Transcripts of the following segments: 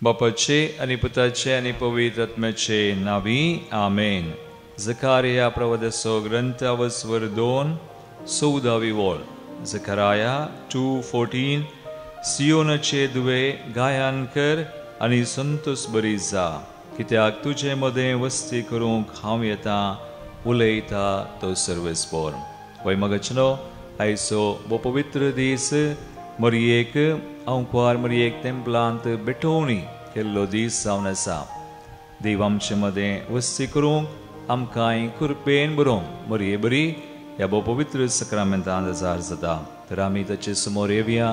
बापाचे आणि पुताचे आणि पवित्र आत्म्याचे नावी आमेन. झकारिया प्रवादीचो ग्रंथ अवस्वर 2 14वी ओळ. झकाराया 2:14. सियोनाचे दुवे गायन कर आनी संतोष बरी जा, कित्याक तुजे मदें वस्ती करूंक हांव येता, उलयता तो सर्वेस्पोर. वैमगचनो आयचो बो पवित्र दीस मरयेक अंकवार मरयेक तेंपलांत बेठोवणी केल्लो दीस जावन आसा. देव आमचे मदें वस्ती करूंक आमकांय कृपेन बरोवंक मरये बरी ह्या बो पवित्र सक्रामेंतान हजार जाता. तर आमी ताचे समोर येवया,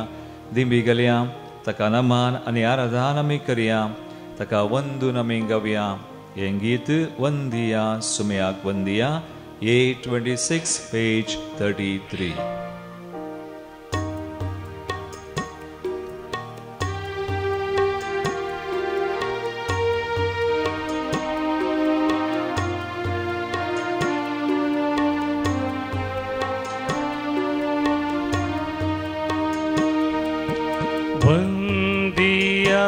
दिंबी घालया, ताका नमान आनी आराधन आमी करया, ताका वंदून आमी गावया. हें गीत वंदिया सुमयाक वंदिया, A26 पेज 33. वंदिया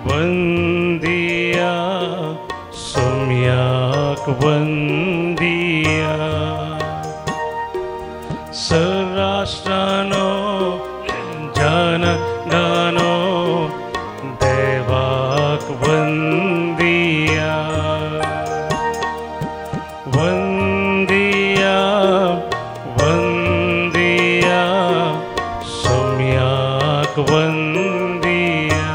वंदिया सुमयाक वंदिया. सर्राष्ट्रानो जनगणो देवाक वंदिया. वंदिया वंदिया सुमयाक वंदिया.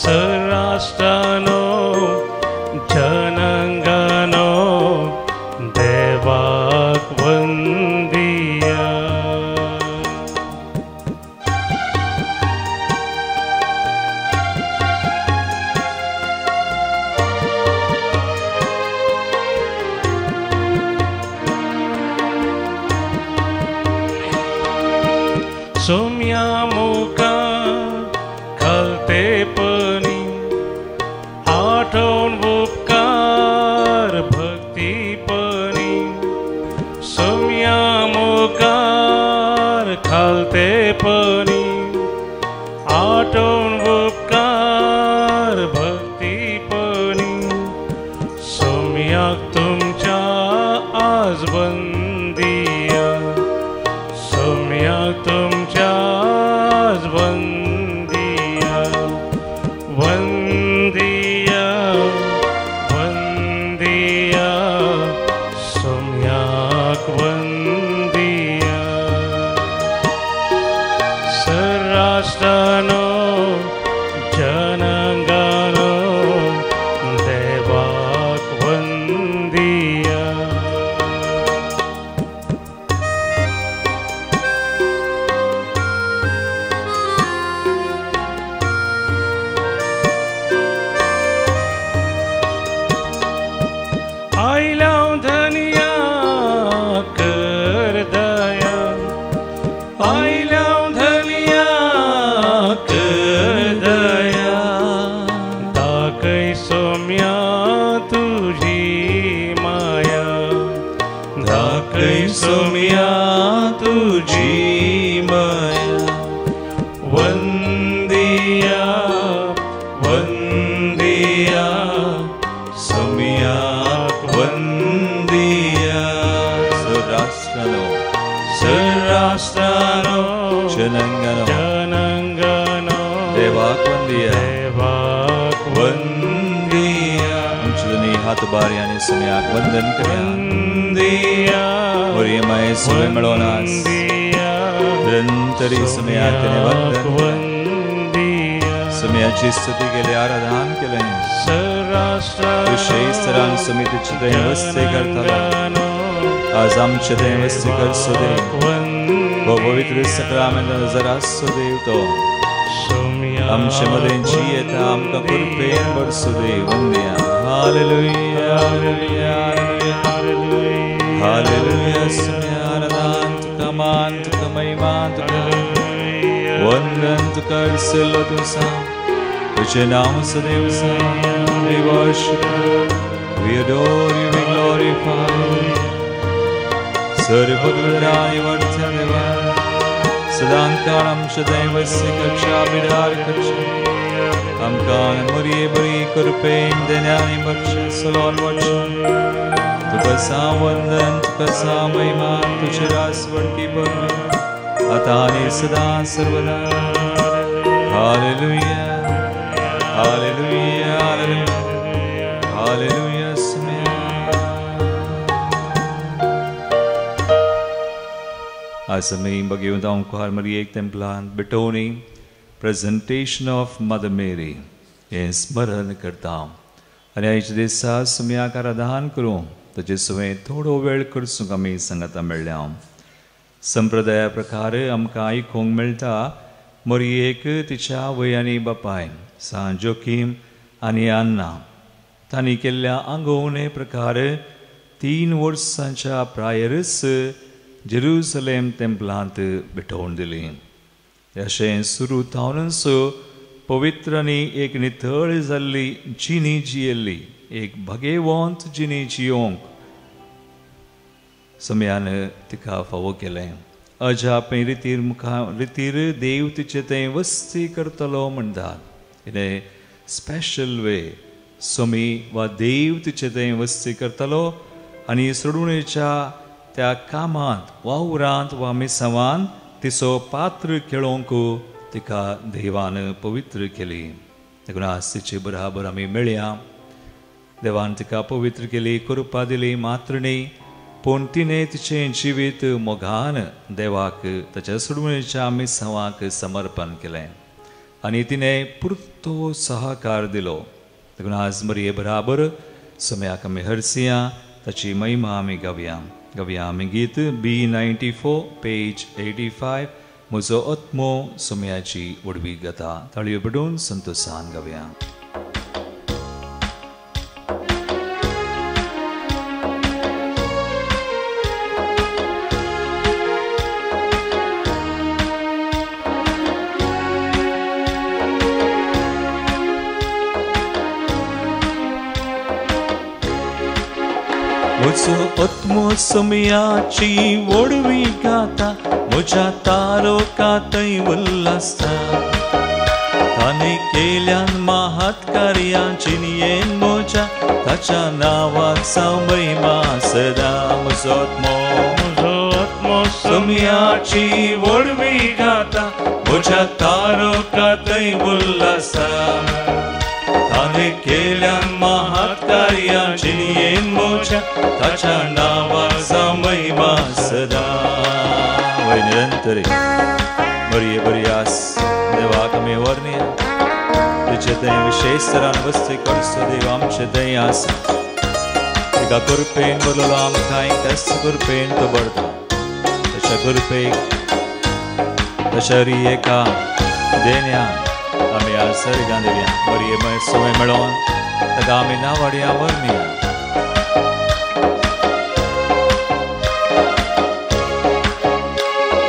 सर्राष्ट्रानो जनांगनो देवाक वंदिया. सोम्या मुका खलतेपणी आठवण उपकार भक्तीपणी. सोम्या मुकार खलतेपणी आठवण उपकार भक्तीपणी. सोम्याक तुमच्या आज वंदिया. सोम्याक तुमच्या आज वंदिया. वंदिया वंदिया सोम्याक वंदिया. सर्राष्ट्रानो जनांगनो देवाक वंदिया. आयलाव धनिया कर दया. आयलाव धनिया कर दया. दाखय सोम्या तुझी माया. दाखय सोम्या तुझी माया. वंदिया वंदिया सोम्याक वंदिया. सर्राष्ट्रानो सर्राष्ट्रानो जनांगनो जनांगनो देवाक वंदिया. देवाक वंदिया. आमचे दोन्ही हात बारी आणि सुमयाक वंदन करया. वंदिया मरियमाय सुमे मेळोन आज वंदिया. निरंतरी सुमयाक तिने वंदन वंदिया. सुमयाची स्तुती केली, आराधन केले. सर्राष्ट्रानो विशेष तरान समितीचे दैव वस्ती करताला. आज आमचे दैव वस्ती करसो देव. वो पवित्र सक्रामेंत नजर आसो देव. तो आमचे मदें जी येता, आमकां कृपेन भरसो देव. वंदिया. Hallelujah hallelujah hallelujah. सुमया आराधन तुका, मान तुका, महिमा तुका, वंदन तुका, विसरलो तुझा. तुझे नाम सदैव we worship you, we adore you, we glorify you. सर्वभद्राय वर्त्य देवा, सदांकाणं सदैवस्य कक्षा विदारकच्छ Amkan Marie Bari Kurpain Denyani Baksha Salon Vaksha Tukasa Vandan Tukasa Maiman Tuchiras Varki Bhagme Atani Sada Sarvada Hallelujah Hallelujah Hallelujah Hallelujah Samaya Asamay Bhagavadam Kuhar Marie Ek Templan Betoni Presentation of Mother Mary हे स्मरण करता आणि आयच्या दिसा सुमयाक आराधन करूं ताचे सुवें थोडो वेळ करसूंक आमी संगता मेळ्ळ्या संप्रदाया प्रकार आमकां आयकूंक मेळटा मरियेक तिच्या आवय आनी बापाय सान जोखीम आनी आन्ना तांणी केल्ल्या आंगवणे प्रकार 3 वर्सांच्या प्रायरच जेरुसलेम टेंपलांत भेटोवन दिली अशें सुरू जावनच पवित्र आनी एक नितळ जाल्ली जिणी जियेल्ली एक भगेवंत जिणी जियोंक समयान तिका फावो केलें अजापे रितीर देव तिचे तें वस्ती करतलो म्हणटात इन ए स्पेशल वे सोमी वा देव तिचे तें वस्ती करतलो आनी सोडुणेच्या त्या कामांत वावरांत वा मिसावांत तिचो पात्र खेळोंक तिका देवान पवित्र केली देखून आज तिचे बराबर आमी मेळया देवान तिका पवित्र केली कृपा दिली मात्र न्ही पूण तिणें तिचें जिवीत मोगान देवाक ताच्या सोडवणेच्या मिसावांक समर्पण केलें आनी तिणें पुरतो सहकार दिलो देखून आज मरिये बराबर समयाक आमी हरसिया ताची महिमा आमी गावया आमी गीत B94 पेज 85 म्हजो आत्मो सुमयाची वडवी गाता ताळयो पडून संतोषान गावया म्हजो आत्मो सुमयाची वडवी गाता म्हज्या तारोकांतय उल्हासता ताणें केल्यान महात कार्यां जिणयेन म्हज्या ताच्या नांवाक जावं महिमा सदा म्हजो आत्मो सुमयाची वडवी गाता म्हज्या तारोकांतय उल्हासता ताणें केल्यान महात कार्यां जिणयेन म्हज्या ताच्या नांवाक जावं महिमा सदा वय निरंतरी बरी बरी आस देवाक आमी वर्णया तुजे तें विशेष तरान वस्ती करचो देव आमचे दय आसा तिका कृपेन बरलो आमकां त्याच कृपेन तो बरता तशा कृपेक तशा रियेका देण्यान आमी आज सर्गां दिवया बरी सवय मेळोवन ताका आमी नावाडया वर्णया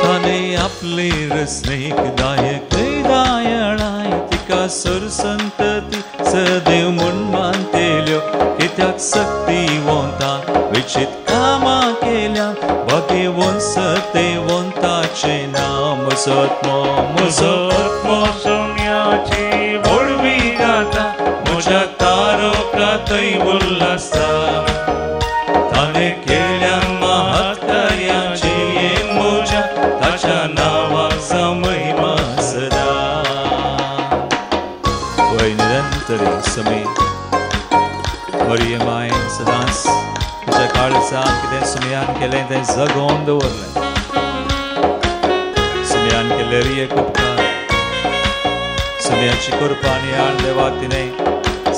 ताणें आपले रसणेक दायक दायणाय तिका सर संतती सदैव म्हूण मानतेल्यो कित्याक सक्तिवंतान विचित कामां केल्या भगेवंत सत्यवंताचें नांव म्हजो आत्मो सुमयाची वडवी गाता म्हज्या तारोकांतय उल्हासता ताणें केल्यान महात कार्यां जिणयेन म्हज्या ताच्या नांवाक जावं महिमा सदा वय निरंतरी समी मरिये मायन सदांच तुज्या काळजांत कितें सुमयान केलें तें जगोवन दवरलें सुमयान केल्ले रियेक उपकार सुमयाची कृपा आनी आण देवाक तिणें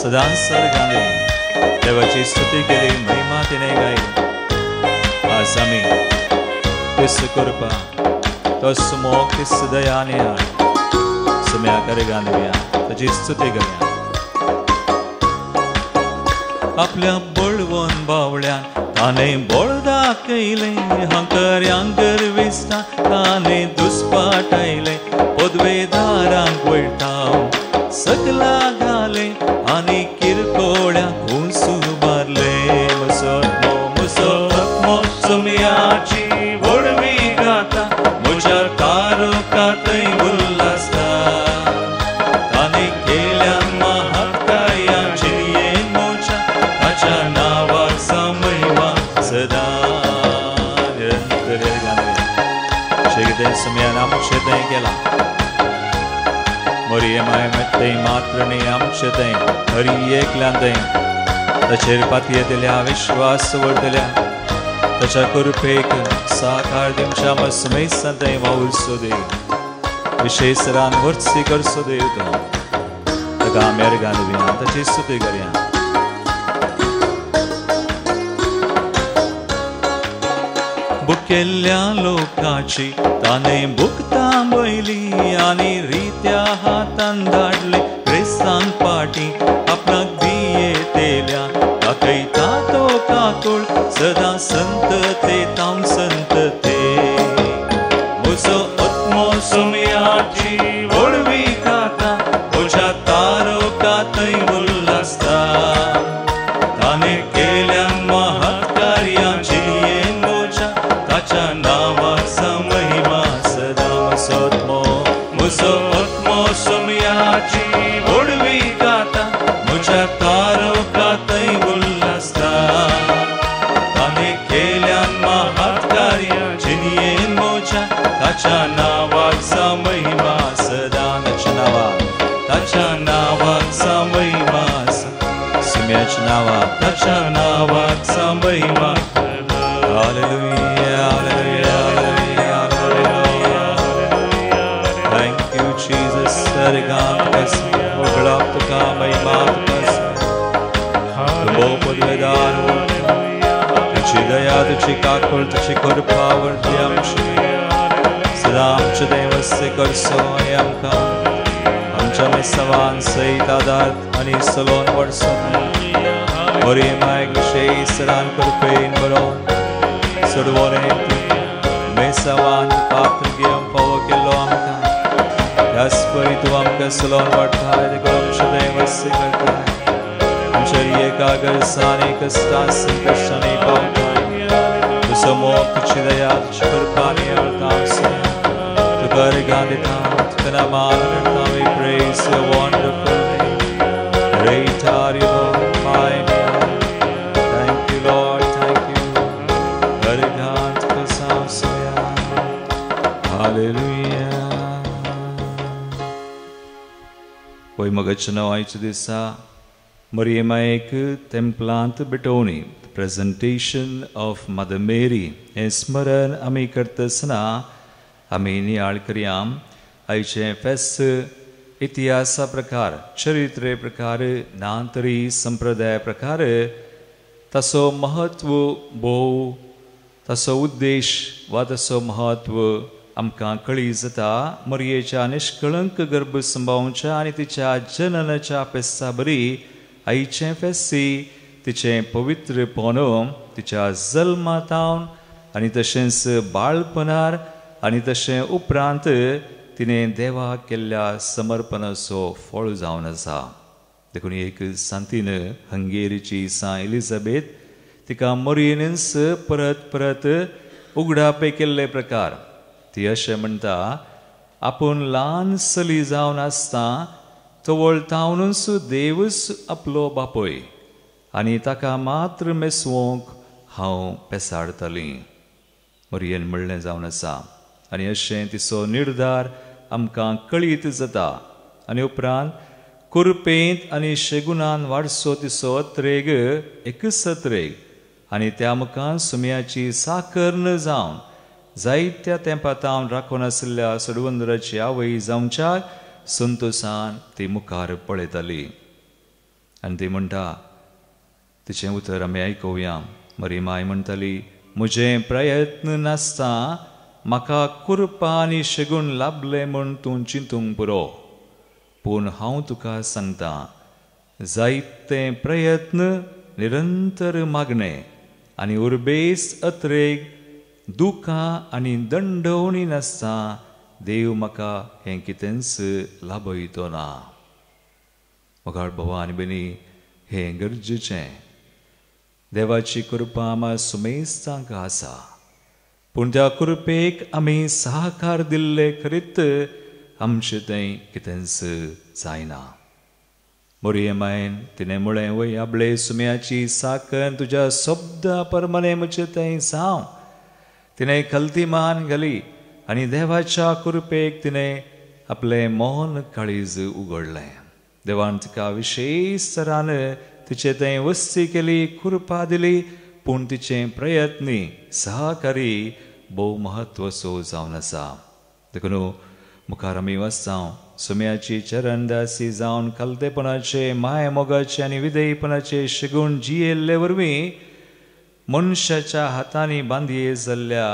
सदांच सर्गां दिली देवाची स्तुती केली महिमा तिणें गायली आज आमी तिस कृपा तस मोग तिस दया आनी आण सुमयाक अर्गां दिवया ताची स्तुती करया आपल्या बळवंत बावळ्यान ताणें बळ दाखयलें हंकऱ्यांक गर्विस्ता ताणें दुस्पाटायलें पदवेदारांक वळटाव सकला घालें आनी किरकोळ्यांक हुंसूं मारलें म्हजो आत्मो सुमयाची वडवी गाता म्हज्या तारोकांतय कातय उल्हासता ताने केल्या महाकार्या जिनियेन मोच्या ताच्या नावाचा महिमा सदा निरंतर शेगदे समयान आमचें केला मरियमाय मत्तय मात्रने आमचें हरी एकल्यांदय ताचेर पातयेतल्या विश्वास दवरतल्या ताच्या कृपेक साकार दिवच्या मसमय सदैव वावुरसो देव विशेषरान वर्सी करसो देव तो ताका आमी अर्गान दिया ताची स्तुती करया बुकेल्ल्या लोकाची ताणे बुकतां बैली आनी रित्या हातान धाडले क्रिस्तांक पाटी आपणाक दियेतेल्या दाखयता तो काकूळ सदा संत ते ताम संत ते म्हजो आत्मो सुमयाची वळवी खाता तुज्या तारो कातय उल्हासता ताणे केल्या महाकार्या जिनियेन मोच्या ताच्या नावाचा महिमा सदा म्हजो आत्मो सुमयाची वळवी खाता म्हज्या तारो कातय उल्हासता ताणे केल्या महाकार्या जिनियेन मोच्या ताच्या नावाचा महिमा सदा ताच्या नावाचा महिमा सुम्याच्या नावा ताच्या नावाचा महिमा hallelujah hallelujah hallelujah thank you Jesus सरगाम कस उघडा तुका महिमा कस तुमो पदवेदार तुझी दया तुझी काकूळ तुझी कृपा वर्ती आमची सदा आमचे देवस्य करसो आनी आमकां आमच्या मेसावान सयत आदार आनी सलोन वडसो मरियमायक विशेषरान कृपेन बरोवन सोडवोन मेसावान पात्र घेवन फावो केल्लो आमकां ह्याच परी तूं आमकां सलोन वाडटाय देखून आमचे देवस्य करताय आमच्या एकाग्रसान एक कश्टांनी पावताय तुजो मोग तुजी दया तुजी कृपा आनी आमकां तुका अर्गां दिता तुका नामान करता we praise your wonderful name great are you Lord my God thank you Lord thank you अर्गां तुका सांसया hallelujah पळय मगच्या नवायच्या दिसा मरियमायेक तेंपलांत बिटोवणी प्रेजेंटेशन ऑफ मदर मेरी हें स्मरण आमी करतना आमी नियाळ करया आयचे फेस्त इतिहासा प्रकार चरित्रे प्रकार ना तरी संप्रदाय प्रकार तसो महत्व भोव तसो उद्देश वा तसो महत्व आमकां कळी जाता मरियेच्या निश्कळंक गर्भ संभावच्या आनी तिच्या जननाच्या फेस्ता बरी आईचे फेस्ती तिचे पवित्रपण तिच्या जल्मातावन आनी तशेंच बाळपणार आनी तशें उपरांत तिणें देवाक केल्ल्या समर्पणाचो फळ जावन आसा देखून एक सांतीन हंगेरीची सा एलिझाबेथ तिका मरियेनच परत परत उगडापे केल्ले प्रकार ती अशें म्हणटा आपूण ल्हान चली जावन आसता तवळतावनूच देवच आपलो बापय आनी ताका मात्र मेसवंक हांव पेसाडटलीं मरियेन म्हणलें जावन आसा आनी अशें तिचो निर्धार आमकां कळीत जाता आनी उपरांत कुरपेंत आनी शेगुणान वाडसो तिचो त्रेग एकच त्रेग आनी त्या मुखार सुमयाची साकर न जावन जायत्या तेंपातावन राखून आशिल्ल्या सडवंदराची आवय जावच्या संतोशान ती मुखार पळयताली आनी ती म्हणटा तिचें उतर आमी आयकुया मरियमाय म्हणटाली म्हजे प्रयत्न नासता म्हाका कुरपा आनी शेगूण लाभले म्हूण तूं चिंतूंक पुरो पूण हांव तुका सांगता जायते प्रयत्न निरंतर मागणे आनी उर्बेस अत्रेक दुखां आनी दंडवणी नासता देव म्हाका हें कितेंच लाभयतो ना मोगाळ भावा आनी भयणी हें गरजेचें देवाची कृपा आमा सुमेस्तांक आसा पूण त्या कृपेक आमी सहकार दिल्ले खरीत आमचें तें कितेंच जायना. मोरयेमायन तिणें म्हळें वय आपले सुम्याची साकर तुज्या शब्दा परमाणे म्हजें तें जावं. तिणें खलतीमान घाली आनी देवाच्या कृपेक तिणें आपलें मौन काळीज उगडलें. देवान तिका विशेश तरान तिचे तें वस्ती केली, कृपा दिली, पूण तिचें प्रयत्नी सहकारी भोव म्हत्वाचो जावन आसा. देखून मुखार आमी वचूं सुम्याची चरणदासी जावन खलतेपणाचे, माय मोगाचे आनी विधेयपणाचे शिगूण जियेल्ले वरवीं मनशाच्या हातांनी बांदये जाल्ल्या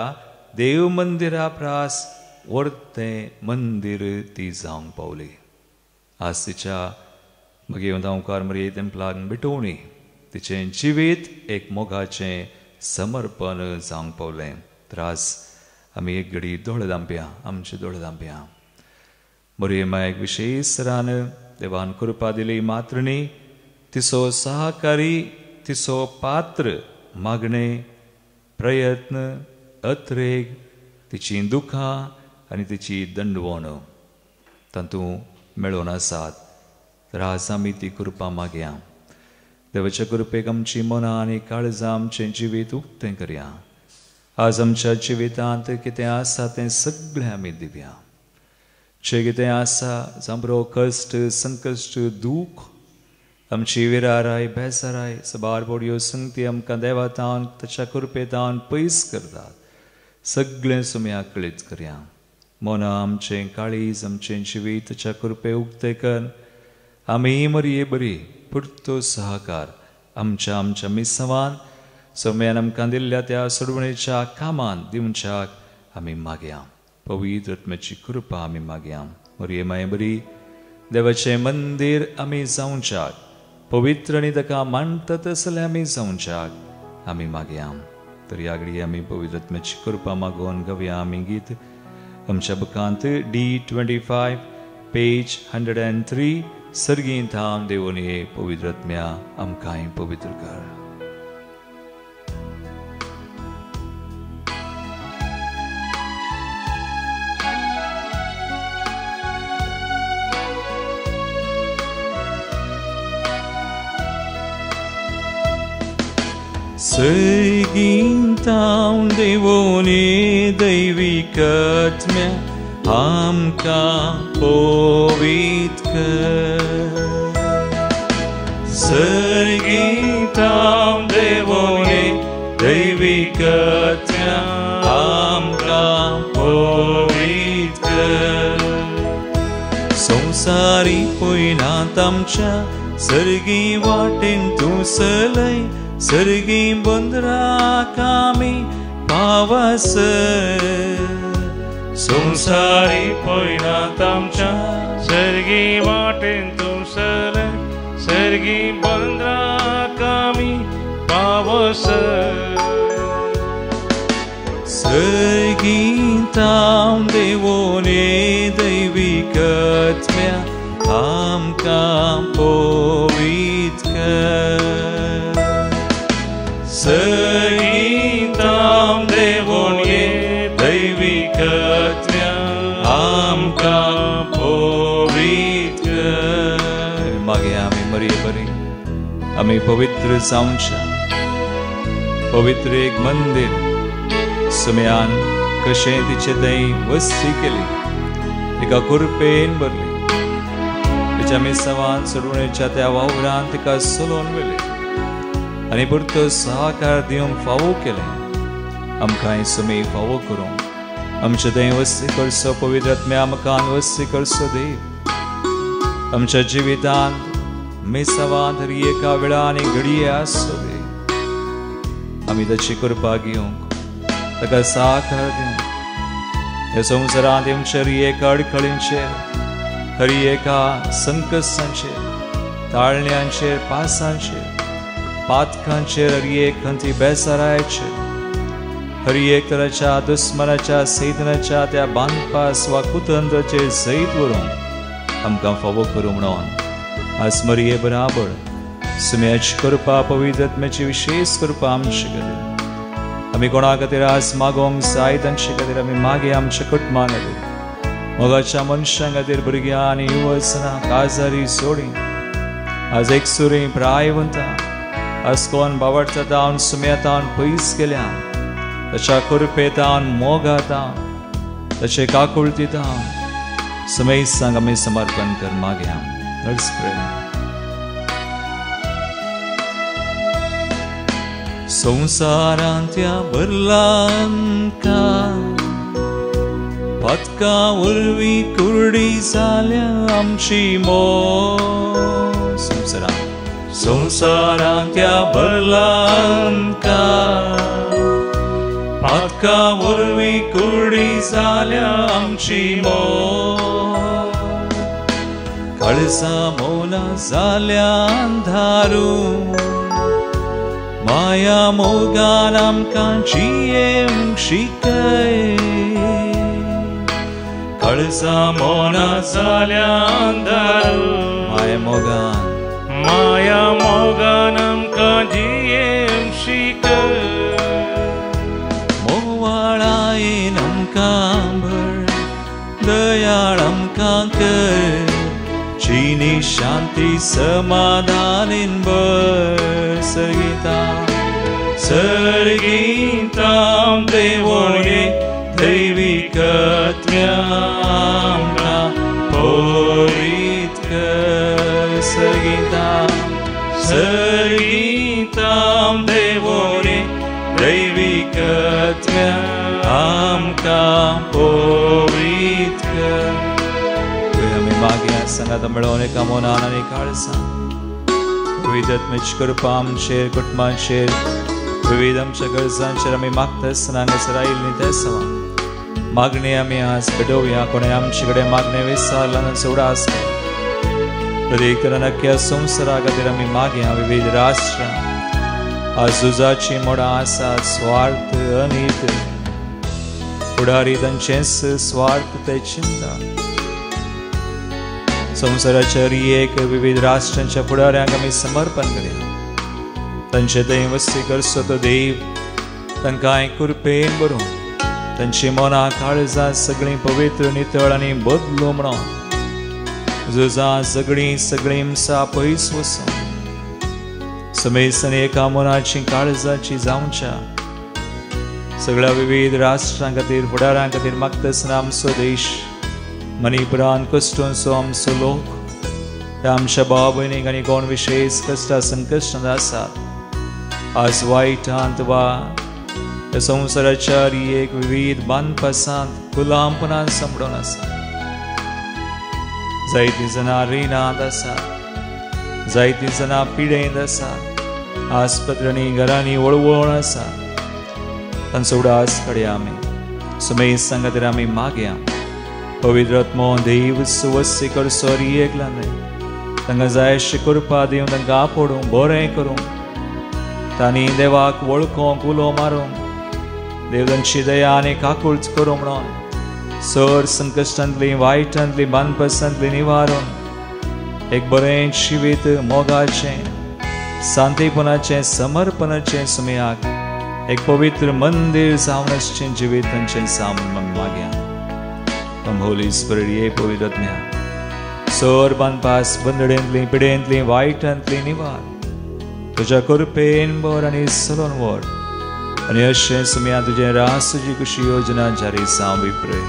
देव मंदिरा प्रास व्हरतें मंदीर ती जावंक पावली. आज तिच्या मगे गांवकार मरे तेंपलाक मिटोवणी तिचें जिवीत एक मोगाचें समर्पण जावंक पावलें. त्रास आमी एक घडी दोळे धांपया, आमचे दोळे धांपया. मोरयेमायक विशेश तरान देवान कृपा दिली. मात्रणी तिचो सहकारी, तिचो पात्र मागणे, प्रयत्न, अत्रेग, तिची दुखां आनी तिची दंडवण तातूंत मेळून आसात. तर आज आमी ती कृपा मागया. देवाच्या कृपेक आमची मनां आनी काळजां आमचें जिवीत उक्तें करया. आज आमच्या जिवितांत कितें आसा तें सगळें आमी दिवया. जें कितें आसा जांबरो कश्ट, संकश्ट, दूख, आमची विराराय, बेजाराय, सबारबोडयो संगती आमकां देवातान ताच्या कृपेतान पयस करतात. सगळें सुम्याक कळीत करया. मनां आमचें काळीज, आमचें जिवीत ताच्या कृपे उक्तें कर. आमी मरये बरी पुरतो सहकार आमच्या मिसवान सुम्यान आमकां दिल्ल्या त्या सोडवणेच्या कामान दिवच्याक आमी मागया. पवित्र आत्म्याची कृपा आमी मागया. मरये माय बरी देवाचें मंदीर आमी जावच्याक, पवित्र आनी ताका मानता तसलें आमी जावच्याक आमी मागया. तर ह्या घडी आमी पवित्र आत्म्याची कृपा मागोवन गावया आमी गीत आमच्या बुकांत D25 पेज 103 सर्गीं थांब देवून ये पवित्र आत्म्या आमकांय पवित्र कर. सर्गीं थांब देवून ये दैवीक आत्म्या आमकां पवित्र कर. सर्गीं थांब देवून ये दैवीक आत्म्या आमकां पवित्र कर. संवसारी पयनांत आमच्या सर्गी वाटेन तूं चलय. सर्गी बंदराक आमी पावस. संसारी पयनांत आमच्या सर्गी वाटेन तूं चलय. सर्गी बंदराक आमी पावस. सर्गी थांब देवून ये दैवीक आत्म्या आमकां पवित्र कर. सर्गी थांब देवून ये दैवीक आत्म्या आमकां पवित्र कर. मागे आमी मरये बरी आमी पवित्र जावच्या. पवित्र एक मंदिर सुम्यान कशें तिचे थंय वस्ती केली, तिका कृपेन भरली. तिच्या मिसवान सोडवणेच्या त्या वावरांत तिका चलोवन व्हेले आनी परतो सहकार दिवंक फावो केलें. आमकांय सुमी फावो करूं आमचे थंय वस्ती करचो. पवित्र आत्म्या आमकां वस्ती करचो देव. आमच्या जिवितांत मिसवांत हर एका वेळा आनी घडये आसचो देव. आमी ताची कृपा घेवंक, ताका सहकार दिवंक ह्या संवसारांत आमच्या हर एका अडखळींचेर, हर एका संकश्टांचेर, ताळण्यांचेर, पासांचेर, पातकांचेर, हर एक खंती बेसारायचेर, हर एक तराच्या दुस्मनाच्या सैतानाच्या त्या बांदपास वा कुतंत्राचेर सैत व्हरून आमकां फावो करूं म्हणून आज मरये बराबर सुम्याची कृपा, पवित्र आत्म्याची विशेष कृपा आमचे कडेन. आम्ही कोणा खातीर आज मागोंक जाय तांचे खातीर आमी मागे आमच्या कुटुंबा खातीर मोगाच्या मनशां खातीर भुरग्यां आनी युवसनां काजारी सोडी आज एक सुरी प्रायवंता आज कोण बावडतान सुमेतान पयस गेल्या ताच्या कुरपेतान मोगातान ताचे काकुळतीतान समय सांग आमी समर्पण कर मागया. Let's pray. संसारांत्या भरलांका पत्का उर्वी कुर्डी जाल्या आमची मोग संसारांत्या भरलांका पत्का उर्वी कुर्डी जाल्या आमची मोग कळसा मोला जाल्या अंधारू माया मोगान आमकां जियेवंक शिकय कळसा मोना जाल्या अंधारू माया मोगान आमकां जियेवंक शिकय मोवाळायेन आमकां भर दयाळ आमकां कर चीनी शांती समाधानीन बर सर्गीतां देवोणे दैविकत्व्यां पोरीत कर सर्गीतां देवोणे दैविकत्व्यां आमकां पोरीत कर. मागे संगात मिळवणे कामोनान आणि काळसा विविध आत्मेची कृपा आमचेर कुटुंबांचेर विविध आमच्या गरजांचेर आमी मागता आसतना हांगासर आयिल्लीं ते सवा मागणी आमी आज घडोवया. कोणें आमचे कडेन मागणें विचारला ना उडास प्रत्येक तरान अख्ख्या संवसारा खातीर आमी मागया. विविध राष्ट्रां आज झुजाची मोडां आसात स्वार्थ अनीत फुडारी तांचेच स्वार्थ ते चिंता संवसाराच्या एक विविध राष्ट्रांच्या फुडाऱ्यांक आमी समर्पण करया. तांचे थंय वस्ती करचो तो देव तांकां कृपेन भरून तांची मनां काळजां सगळीं पवित्र नितळ आनी बदलू म्हणून झुजां सगळीं हिंसा पयस वचून समेसन एका मनाची काळजाची जावच्या सगळ्या विविध राष्ट्रां खातीर फुडाऱ्यां खातीर मागता आसतना आमचो देश मणिपुरान कश्टांचो आमचो लोक त्या आमच्या भाव भयणीक आनी कोण विशेष कश्टां संकश्टांत आसात आज वायटांत वा त्या संवसाराच्या एक विविध बांदपासांत गुलामपणान संपडून आसात. जायतीं जाणां रिणांत आसात जायतीं जाणां पिडेंत आसात आस्पत्रांनी घरांनी वळवळ आसात तांचो उडास काडया आमी सुमेज सांगात आमी मागया. पवित्र आत्मो देव सुवस्सी करचो एकला न्हय तांकां जाय अशी कृपा दिवन तांकां आपडूंक बरें करूंक तांणी देवाक वळखूंक उलो मारूंक देव तांची दया आनी काकूळच करूं म्हणून सर संकश्टांतली वायटांतली बांदपासांतली निवारून एक बरें जिवीत मोगाचें शांतीपणाचें समर्पणाचें सुमयाक एक पवित्र मंदिर जावन आसचें जिवीत तांचें सामून मागया. Holy Spirit, ye पवित्र आत्म्या सर बांदपास बंदडेंतली पिडेंतली वायटांतली निवार तुज्या कृपेन बर आनी सलोन वर आनी अशें सुम्या तुजें रासुजी कशी योजना जारी जावं वी प्रे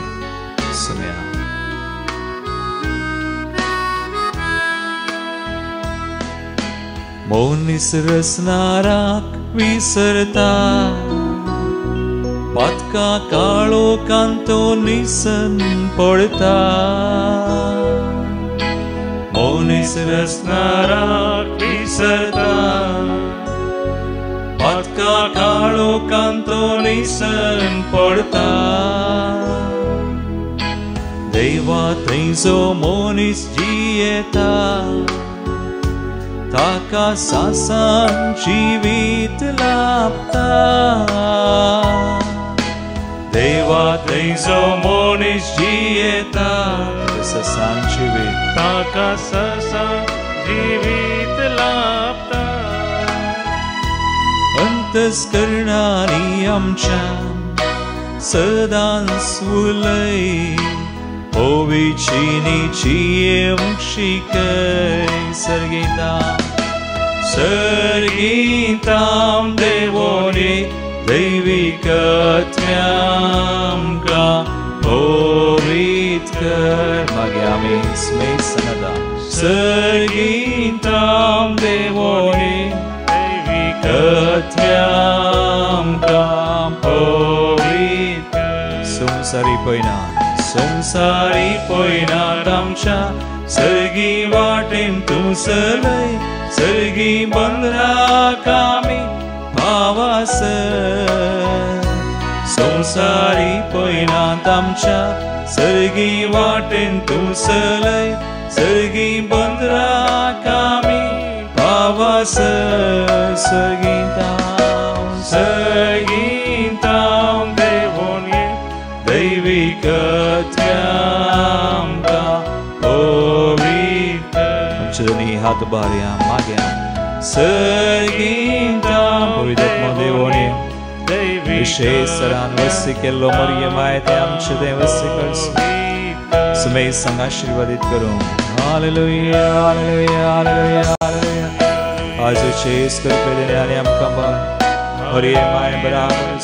सुम्या. मौनीस रसनाराक विसरता पातका काळो कांतो निसन पडता मौनीस रसनाराक विसरता पातका काळो कांतो निसन पडता देवा थंयचो मौनीस जियेता ताका सासान जिवीत लाभता देवा थंयचो मनीस जियेता सासान जिवीत ताका सासान जिवीत लाभता आतच करणारी आमच्या सदांच उलय ओवीची नीची येवशिकय सर्गीतां देवोने दैविकत्म्यामका ओवीत कर मागे आम्ही स्मेर सनदा सर्गीतां देवोने दैविकत्म्यामका ओवीत संसारी पयनात आमच्या सर्गी वाटेन तूं चलय सर्गी बंदराक आमी भावास संसारी पयनात आमच्या सर्गी वाटेन तूं चलय सर्गी बंदराक आमी भावास सर्गीतां देवोने दैविकत्म्यामका ओवीत आमचे दोन्ही हात उबारया मागया सर्गीतां पवित्रात्मा देवोने विशेष सरान वस्सी केल्लो मरियमाय ते आमचे देव वस्सी करस समय संग आशीर्वादित करूं हालेलुया हालेलुया हालेलुया हालेलुया आजचे स्कल्पेले आणि आमकां मरियमाय बराबर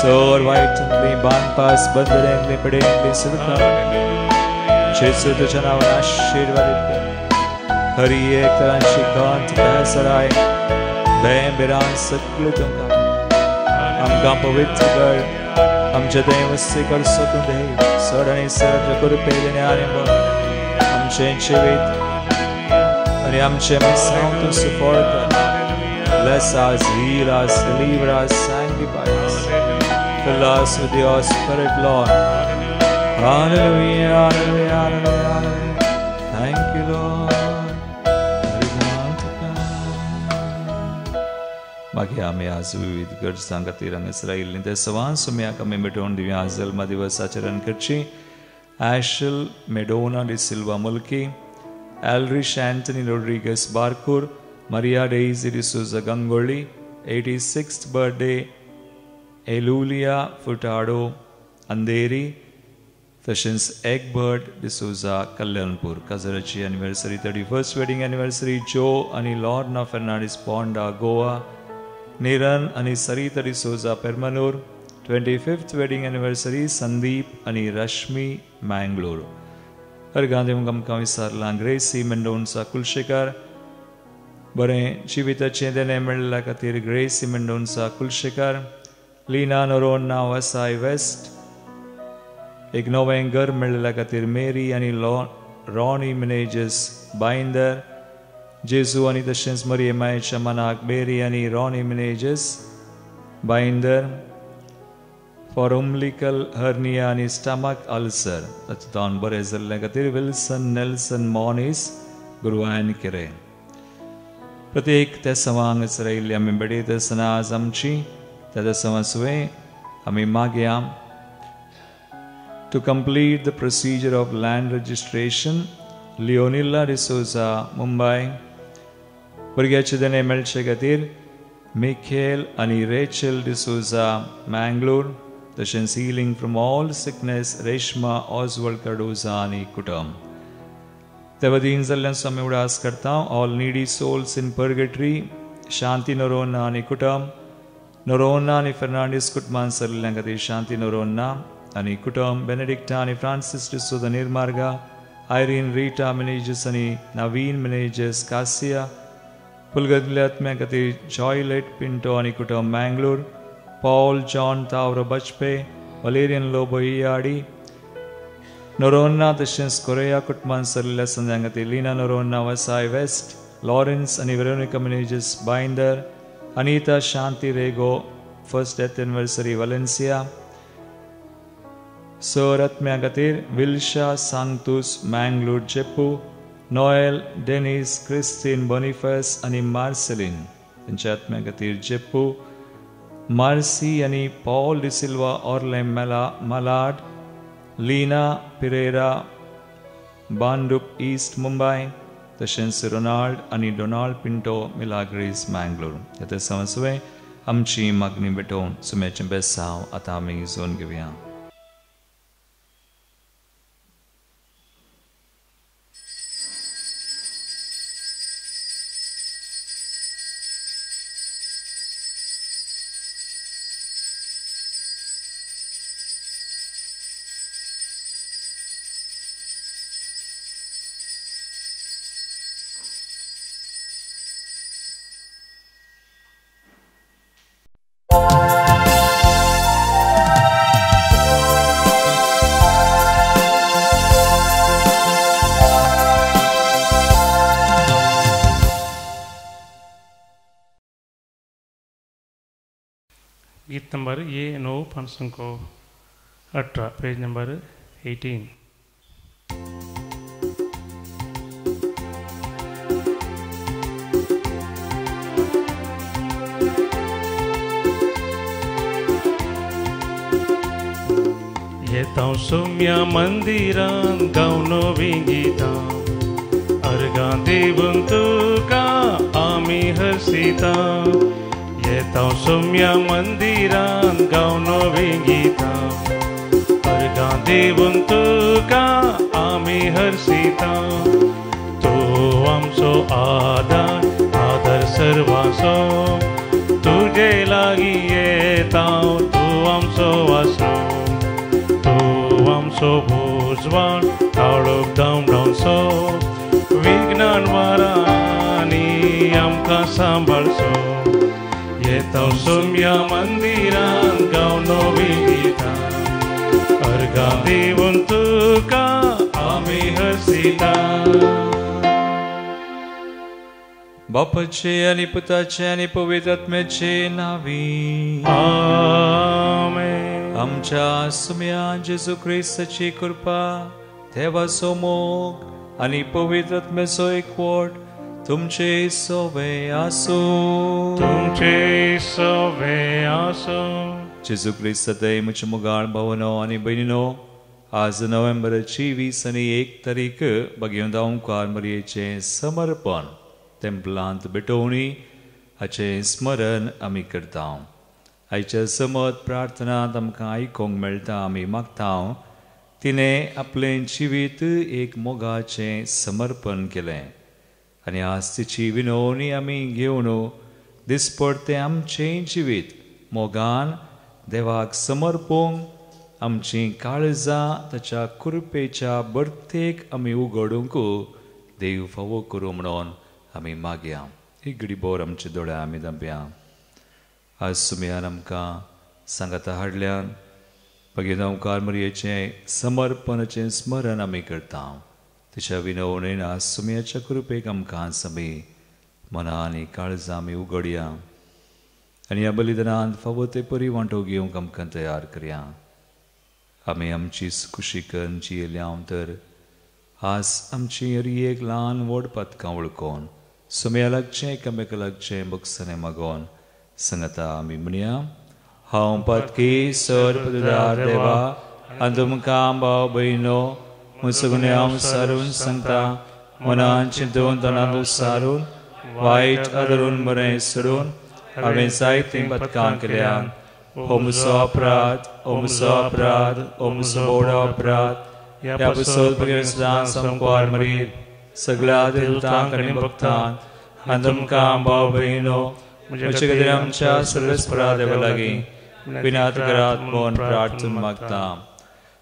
सोर वाईटली बांधपास बंदरेंतली पडेंतली सुरता जेसू तुझ्या नावान आशीर्वादित कर हरी एक तरांशी गांठ सराय बें बिरान सगळें तुमकां आमकां पवित्र कर आमचे देव वस्ती कर सोतून देव सड आनी सर्ज करूं आणि आमचे जिवीत आनी आमचे मिसांव तूं सफळ कर bless us, heal us, deliver us, sanctify us. Fill us with your Spirit, Lord. Hallelujah, hallelujah, hallelujah, hallelujah. Thank you, Lord. बाकी आम्ही आज विविध गट सांगती रंग इस्रायल ते सवान सुम्या कमी मिटवून दिव्या जल्मा दिवस आचरण करची Ashel Medona de Silva Mulki, Alrich Anthony Rodriguez Barkur, Maria Daisy de Souza Gangoli, 86th birthday, Elulia Furtado Anderi, Tashins Egbert de Souza Kalyanpur, Kazarachi anniversary, 31st wedding anniversary, Joe Ani Lorna Fernandez Ponda, Goa, Niran Ani Sarita de Souza Permanur, 25th wedding anniversary, Sandeep Ani Rashmi Mangalore. Har Gandhi Mugam Kamisar Langresi Mendonsa Kulshikar, बरें जिविताचें देणें मेळिल्ल्या खातीर grasserie Mendonsa कुलशेकार Leena नोरोन्ना Vasai waste एक नवें घर मेळिल्ल्या खातीर मेरी आनी रॉनी मेनेजेस बायंदर जेजू आनी तशेंच मरियमायेच्या मनाक मेरी आनी Ronnie Menezes Bhayander for umbilical hernia आनी स्टमक अल्सर तातूंत बरें जाल्ल्या खातीर विल्सन नेल्सन मॉनिस गुरुवान किरे प्रत्येक त्या सवांग इस्रायली आमी बडयत आसतना आज आमची त्या सवासुवे आमी मागया to complete the procedure of land registration Leonila D'Souza Mumbai भुरग्याचे देणे मेळचे खातीर मिखेल आनी रेचल डिसोजा मँगलोर तशेंच healing from all sickness Reshma Oswald Cardoza आनी कुटुंब तेवदीन जाल्ल्यान स्वामी उडास करता all needy souls in purgatory Shanti Noronha आनी कुटुंब नोरोन्ना आनी फर्नांडीस कुटुंबान सरल्ल्या खातीर शांती नोरोन्ना आनी कुटुंब बेनेडिक्टा आनी फ्रांसिस डिसोजा निर्मार्गा आयरीन रिटा मेनेजेस आनी नवीन मेनेजेस कासिया पुलगदल्या आत्म्या खातीर जॉयलेट पिंटो आनी कुटुंब मँगलोर पॉल जॉन तावरो बचपे वलेरियन लोबो इयाडी नोरोन्ना तशेंच कोरेया कुटुंबान सरलेल्या संद्यां खातीर लिना नोरोन्ना वसाय वेस्ट लॉरेन्स आनी Veronica Menezes Bhayander Anita Shanti Rego first death anniversary Valencia सर आत्म्या खातीर विल्शा सांगतूस मँगलोर जेप्पू नोएल डेनिस क्रिस्टीन बोनिफस आनी मार्सेलिन तांच्या आत्म्या खातीर जेप्पू मार्सी आनी पॉल डिसिल्वा ऑर्लेम मलाड लीना पिरेरा बांडुप ईस्ट मुंबई तशेंच रोनाल्ड आनी डोनाल्ड पिंटो मिलाग्रीस मँगलोर ह्या समसवे आमची मागणी भेटोवन सुम्याचें बेसांव आतां आमी जोन घेवया. गीत नंबर ये 9/518 पेज नंबर 18. येतां सोम्या मंदिरान गावनोवीं गितां अर्गां दिवंक तुका आमी हसितां. येतां सोम्या मंदिरान गावनोवीं गितां अर्गां दिवंक तुका आमी हसितां. तूं आमचो आदार सर्वांचो तुजे लागीं येतां तूं आमचो आसरो. तूं आमचो भुजवाण काळोख धांवडावचो विघ्नान वारांनी आमकां सांबाळचो. येतां सोम्या मंदिरान गावनोवीं गितां अर्गां दिवंक तुका आमी हसितां. बापाचे आनी पुताचे आनी पवित्र आत्म्याचे नांवी आमेन. आमच्या सुम्या जेजू क्रिस्ताची कृपा देवाचो मोग आनी पवित्र आत्म्याचो एकवट तुमचे सोबे आसूं. तुमचे सोबे आसूं. जेजू क्रिस्ताचे म्हजे मोगाळ भावनो आनी भयणीनो, आज नोव्हेंबर 24 आनी 1 तारीख भगवंत ओंकार मरयेचें समर्पण तेंपलांत भेटोवणी हाचें स्मरण आमी करता. आयच्या समत प्रार्थनांत आमकां आयकोंक मेळटा. आमी मागता तिणें आपलें जिवीत एक मोगाचें समर्पण केलें आनी आज तिची विनवणी आमी घेवन दिसपडतें आमचें जिवीत मोगान देवाक समर्पूंक आमचीं काळजां ताच्या कृपेच्या बर्तेक आमी उगडूंक देव फावो करूं म्हणून आमी मागया. एक घडीभर आमचे दोळे आमी धांपया. आज सुमयान आमकां सांगाता हाडल्यान भगवंत ओंकार मरयेचें समर्पणाचें स्मरण आमी करता. तिच्या विनवणेन आज सुमयाच्या कृपेक आमकां आमी मना आनी काळजां आमी उगडया आनी ह्या बलिदानांत फावो ते परी वांटो घेवंक आमकां तयार करया. आमी आमची कुशीकन जियेल्या तर आज आमची हरी एक ल्हान व्हड पथकां वळखोन सुमया लागचें एकामेका लागचें बक्षांनी मागोवन सांगता आमी म्हणया. हांव पत्की सर पददार देवा आनी तुमकां भाव भयणो म्हजो गुन्यांव हांव सारून सांगता. मनान चिंतून तोंडांत सारून वायट आदरून बरें सोडून हांवें जायतीं पथकां केल्यान हो म्हजो अपराध, हो म्हजो अपराध, हो म्हजो व्हड अपराध. ह्या बसत भगवंतान संपार मरीत सगळ्या देवतांक आनी भक्तांक आनी तुमकां भाव भयणो म्हजे खातीर आमच्या सर्वेस्परा देवा लागीं विनात करात म्हूण प्रार्थना मागता.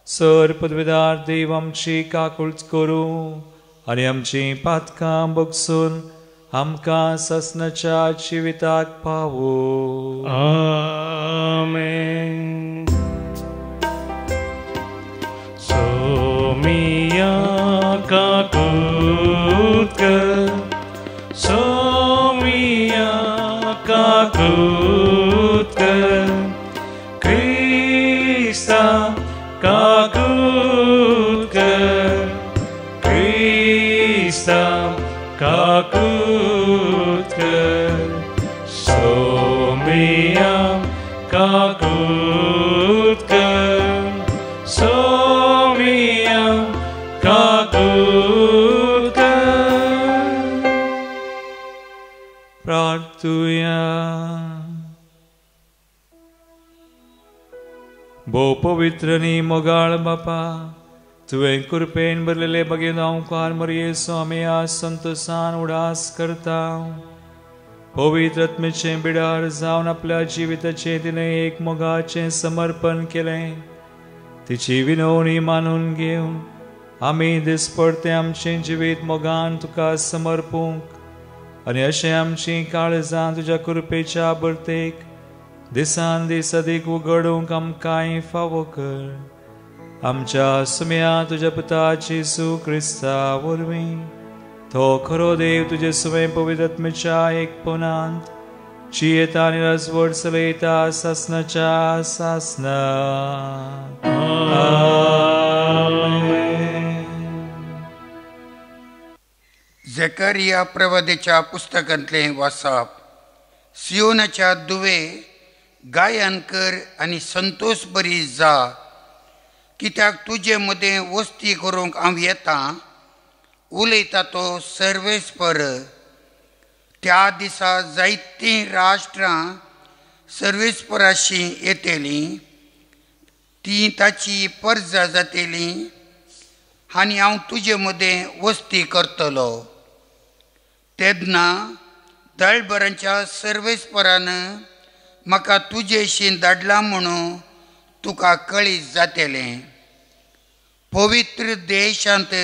सर पदवीदार देव आमची काकूळच करूं आनी आमची पातकां बगसून आमकां ससनाच्या जिविताक पावो. आमेन. सोमिया काकूत कर, सोमिया काकूत कर, क्रिस्ता काकूत कर, क्रिस्ता काकूत कर. सोमिया काकूत कर, सोमिया काकूत कर. Tuya. Bo pavitra ni mogal Bapa, तुवें कृपेन भरलेले बघेन ओंकार मरिये स्वामी आज संतोषान उडास करता. पवित्र आत्मेचे बिडार जावन आपल्या जिविताचे तिने एक मोगाचे समर्पण केले. तिची विनवणी मानून घेऊन आम्ही दिसपडते आमचे जिवीत मोगान तुका समर्पूंक आणि अशें आमची काळजां तुज्या कृपेच्या बर्तेक दिसान दीस अदीक उगडूंक आमकांय फावो कर. आमच्या सुम्या तुझ्या पुताची येशू ख्रिस्ता वरवीं तो खरो देव तुझे सुमे पवित्र आत्मेच्या एकपणांत जियेता आनी राजवट चलयता सासनाच्या सासना. झेकरिया प्रवादीच्या पुस्तकांतले वाचप. सियोनाच्या दुवे गायन कर आनी संतोष बरी जा, कित्याक तुजे मदें वस्ती करूंक हांव येता. उलयता तो सर्वेस्पर. त्या दिसा जायतीं राष्ट्रां सर्वेस्पराशी येतलीं, ती ताची परजा जातलीं आनी हांव तुजे मदें वस्ती करतलो. तेन्ना दळभरांच्या सर्वेस्परान म्हाका तुजेशी धाडलां म्हणून तुका कळीत जातलें. पवित्र देशांत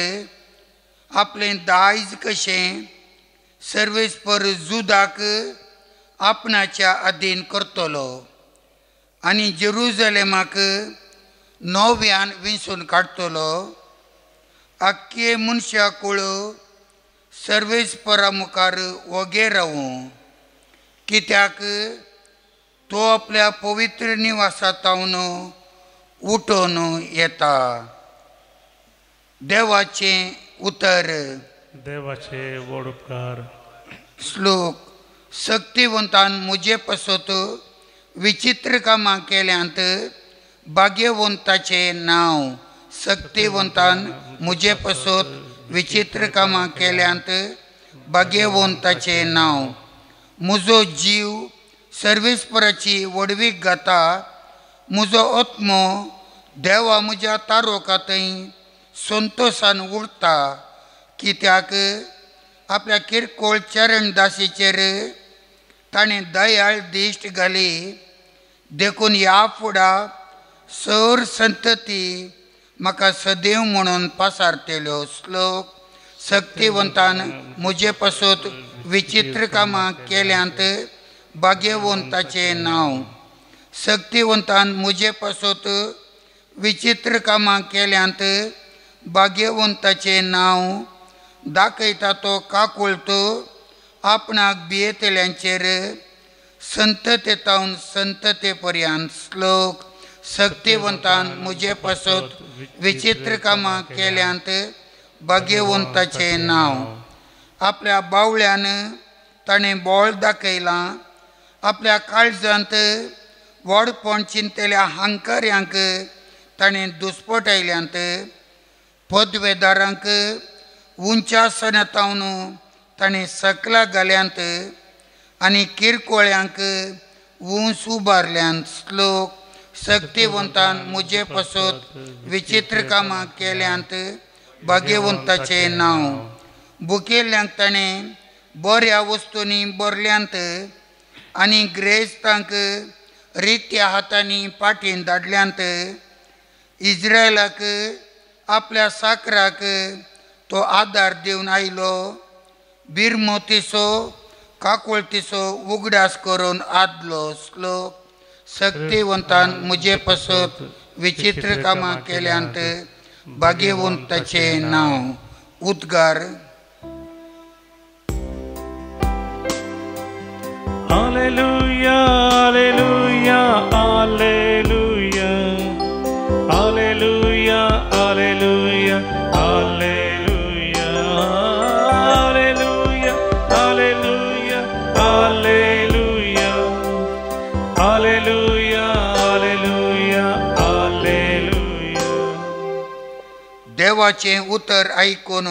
आपलें दायज कशें सर्वेस्पर जुदाक आपणाच्या अधीन करतलो आनी जेरुजलेमाक नव्यान विंसून काडटलो. आख्खे मनशा कुळ सर्वेस्परा मुखार वगे रावूं, कित्याक तो आपल्या पवित्र निवासांतावन उठून येता. देवाचें उतर. देवाचे व्हड उपकार. श्लोक. शक्तिवंतान मुजे पसत विचित्र कामां केल्यांत भाग्यवंताचे नांव. शक्तिवंतान मुजे पसत विचित्र कामां केल्यांत भाग्यवंताचे नांव. म्हजो जीव सर्वेस्पराची वडवीक घाता. म्हजो आत्मो देवा म्हज्या तारोकांतय संतोषान उरता, कित्याक आपल्या किरकोळ चरणदासीचेर ताणें दयाळ दिश्ट घाली. देखून ह्या फुडां सर संतती म्हाका सदैव म्हणून पासारतल्यो. श्लोक. शक्तिवंतान म्हजे पासत विचित्र कामां केल्यांत भाग्यवंताचे नांव. शक्तिवंतान म्हजे पासत विचित्र कामां केल्यांत भाग्यवंताचे नांव. दाखयता तो काकुळत आपणाक भियेतल्यांचेर संततेतावन संतते पर्यंत. श्लोक. शक्तिवंतान म्हजे पासत विचित्र कामां केल्यांत भाग्यवंताचे नांव. आपल्या बावळ्यान ताणें बोळ दाखयलां. आपल्या काळजांत व्हडपण चिंतलेल्या हांकार्यांक ताणें दुस्पटायल्यांत. पदवेदारांक उंचासनांतावन ताणें सकला घाल्यांत आनी किरकोळ्यांक उंच उबारल्यांत. श्लोक. शक्तिवंतान म्हजे पासत विचित्र कामां केल्यांत भाग्यवंताचे नांव. भुकेल्ल्यांक ताणें बऱ्या वस्तूंनी भरल्यांत आनी ग्रेस्तांक रित्या हातांनी पाठीन धाडल्यांत. इस्रायलाक आपल्या साकराक तो आदार दिवन आयलो. बिरमोतीचो काकुळतीचो उगडास करून आदलो. श्लोक. शक्तिवंतान म्हजे पासत विचित्र कामां केल्यांत भाग्यवंताचे नांव. उद्गार. Alleluia, alleluia, alleluia. Alleluia, alleluia, alleluia. Alleluia, alleluia, alleluia. Alleluia, alleluia, alleluia. देवाचें उतर आयकून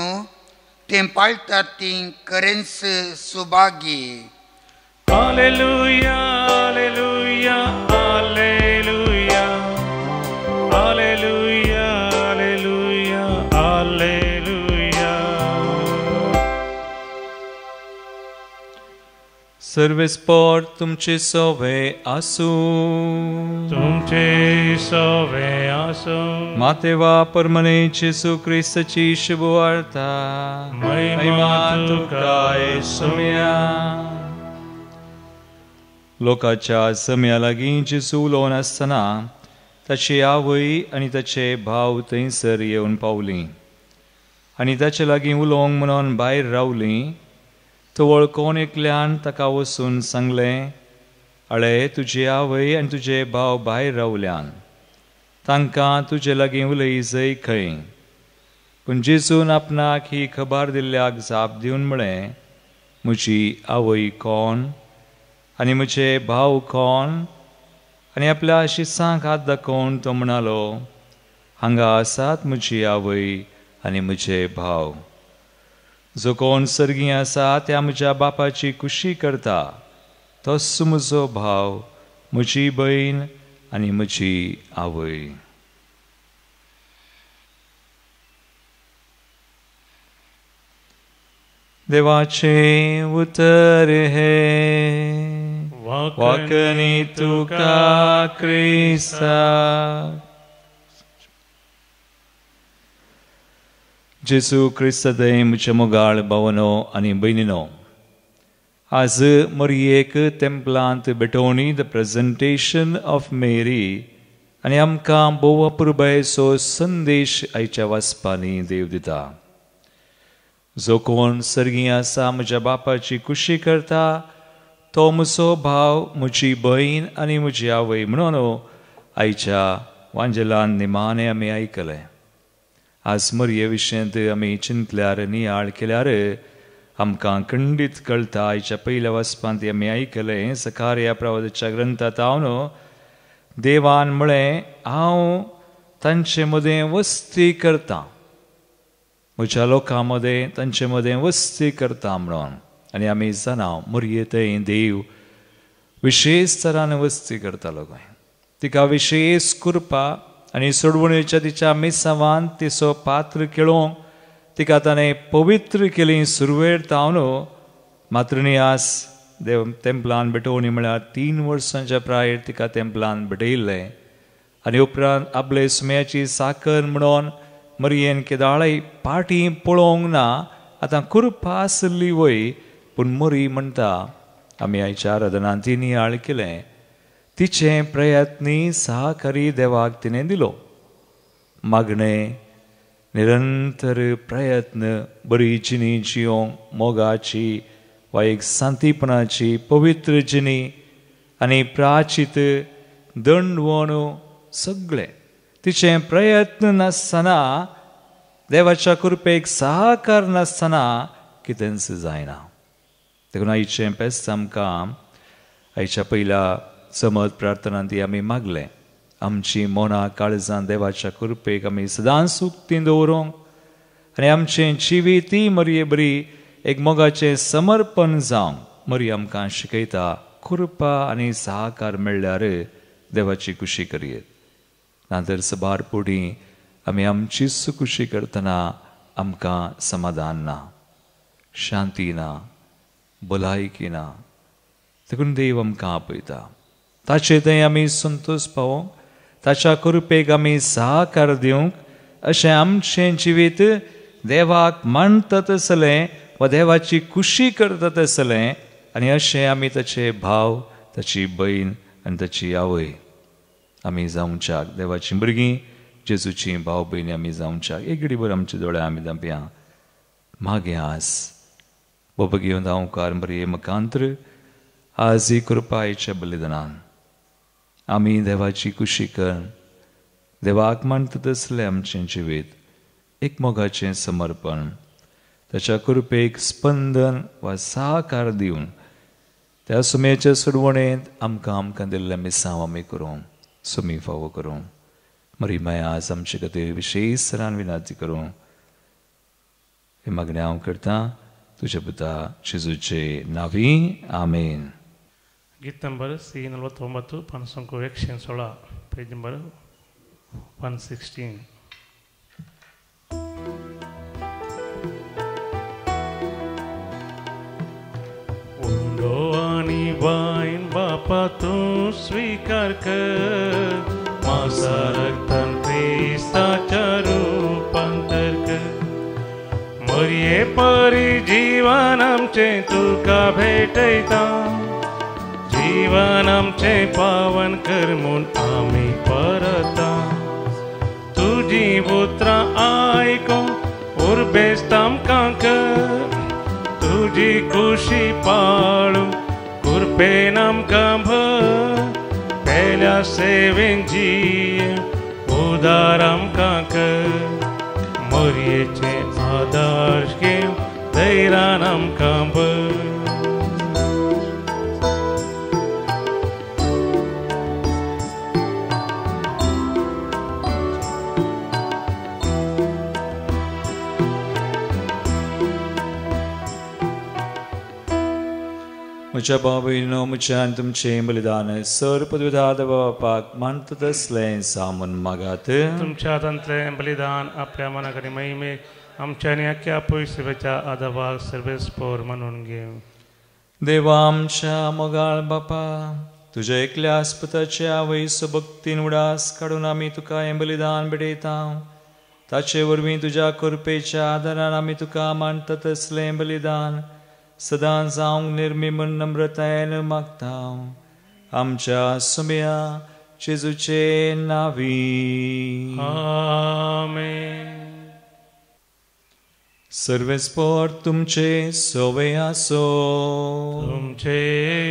तें पाळटात तीं खरेंच Subhagi. Alleluia, alleluia, alleluia. Alleluia, alleluia, alleluia. सर्व स्पॉट तुमचे सोवे आसू. तुमचे सोवे आसो. मातेवा परमने जेसू ख्रिस्ताची शुभवार्ता. महिमा तुका येसुया. लोकाच्या समया लागीं जेसू उलोवन आसतना ताची आवय आनी ताचे भाव थंयसर येवन पावलीं आनी ताचे लागीं उलोवंक म्हणून भायर रावलीं. तो वळखून एकल्यान ताका वचून सांगलें, आळे तुजी आवय आनी तुजे भाव भायर रावल्यान, तांकां तुजे लागीं उलय जय खंय. पूण जेजून आपणाक ही खबर दिल्ल्याक जाप दिवन म्हळें, म्हजी आवय कोण आनी म्हजे भाव कोण? आनी आपल्या शिसांक हात दाखोवन तो म्हणालो, हांगा आसात म्हजी आवय आनी म्हजे भाव. जो कोण सर्गी आसा त्या म्हज्या बापाची कुशी करता, तोच म्हजो भाव, म्हजी भयण आनी म्हजी आवय. देवाचे उतर हे वाकनी तुका क्रिस्ता. जेसू क्रिस्तदय म्हजे मोगाळ भावनो आनी भयणीनो, आज मरियेक तेंपलांत भेटोवणी द प्रेझेंटेशन ऑफ मेरी आनी आमकां भोव अपुरबायेचो संदेश आयच्या वाचपांनी देव दिता. जो कोण सर्गी आसा म्हज्या बापाची कुशी करता, तो म्हजो भाव, म्हजी भयण आनी म्हजी आवय म्हणून आयच्या वांजेलान निमाणें आमी आयकलें. आज मरिये विशयंत आमी चिंतल्यार नियाळ केल्यार आमकां खंडीत कळटा. आयच्या पयल्या वाचपांत आमी आयकलें, जकारिया प्रवादीच्या ग्रंथांत हांव देवान म्हळें, हांव तांचे मदें वस्ती करतां, म्हज्या लोकां मदें तांचे मदें वस्ती करता म्हणून. आनी आमी जाणा मरिये थंय देव विशेश तरान वस्ती करतालो गोंय. तिका विशेश कृपा आनी सोडवणेच्या तिच्या मेसावान तिचो पात्र केळोवंक तिका ताणें पवित्र केली. सुरवेर तावन मातृनियास देव तेंपलान भेटोवणी म्हळ्यार 3 वर्सांच्या प्रायर तिका तेंपलान भेटयल्लें. आनी उपरांत आपले सुमयाची साकर म्हणून मरियेन केदाळय पाटी पळोवंक ना. आतां कृपा आसली वय, पूण मरी म्हणटा, आमी आयच्या आराधनांत ती नियाळ केलें, तिचे प्रयत्नी सहकारी देवाक तिणें दिलो. मागणें, निरंतर प्रयत्न, बरी जिणी जियोंक, मोगाची वा एक सांतीपणाची पवित्र जिणी आनी प्राचित दंडवण सगळें तिचे प्रयत्न नासतना, देवाच्या कृपेक सहकार नासतना कितेंच जायना. देखून आयचें बेस्ट आमकां आयच्या पयल्या समत प्रार्थनांत आमी मागलें, आमची मोना काळजां देवाच्या कृपेक आमी सदांच उक्तीं दवरूंक आनी आमचें जिवीतय मरिये बरी एक मोगाचें समर्पण जावंक. मरी आमकां शिकयता, कृपा आनी सहकार मेळ्ळ्यार देवाची कुशी करयेत. नातर सबार फुडें आमी आमचीच कुशी करतना आमकां समाधान ना, शांती ना, भलायकी ना. देखून देव आमकां आपयता, ताचे थंय आमी संतोश पावोवंक, ताच्या कृपेक आमी सहकार दिवंक, अशें आमचें जिवीत देवाक मानता तसलें वा देवाची कुशी करता तसलें, आनी अशें आमी ताचे भाव, ताची भयण आनी ताची आवय आमी जावच्याक, देवाची भुरगीं, जेजूची भाव भयणी आमी जावच्याक. एक घडीभर आमच्या दोळ्या आमी धांपया, मागे आस बाबा घेवन धांवकार मरिये मकांत्र आज ही कृपा आयच्या बलिदानान आमी देवाची कुशी कर, देवाक मानता तसलें आमचें जिवीत एक मोगाचें समर्पण, ताच्या कृपेक स्पंदन वा सहकार दिवन त्या सुमेच्या सोडवणेंत आमकां दिल्ल्या मिसांव आमी करूं, सुमी फावो करूं. मरी माया आज आमचे खातीर विशेश तरान विनंती करूं. हे मागणें हांव करतां तुज्या पुता जेजूचे नांवी. आमेन. गीत नंबर C49 पान संख्या 116 पेज नंबर 116. उंडो आणि वाईन बापा तू स्वीकार कर, माझा रक्तान ख्रिस्ताच्या रूपांतर कर. मरिये परी जीवन आमचे तुका भेटयता, जीवन आमचे पावन कर म्हूण आमी परता. तुजी पुत्रां आयकून उर्बेस्त आमकां कर, तुजी खुशी पाळून कृपेन आमकां भर. पेल्या सेवेन जीय उदार आमकां कर, मरियेचे आदर्श घेवन धैर्यान आमकां भर. म्हज्या बाबीनो म्हज्यान तुमचें बलिदान सर पदविधाद बापाक मानता तसलें सामून मागात. तुमच्या हातांतलें बलिदान आपल्या मनाकडे महिमेक आमच्या अख्ख्या पवित्रतेच्या आदाबाक सर्वेस्पोर म्हणून घेव. देवा आमच्या मोगाळ बापा, तुज्या एकल्या आस्पताच्या आवयसो भक्तीन उडास काडून आमी तुका हें बलिदान भेटयता. ताचे वरवीं तुज्या कृपेच्या आदारान आमी तुका मानता तसलें बलिदान सदां जावंक निर्मिमन नम्रतायेन मागता. आमच्या सुम्या जेजूचे नांवी आमेन. सर्वेस्पोर तुमचे सोवे आसो, तुमचे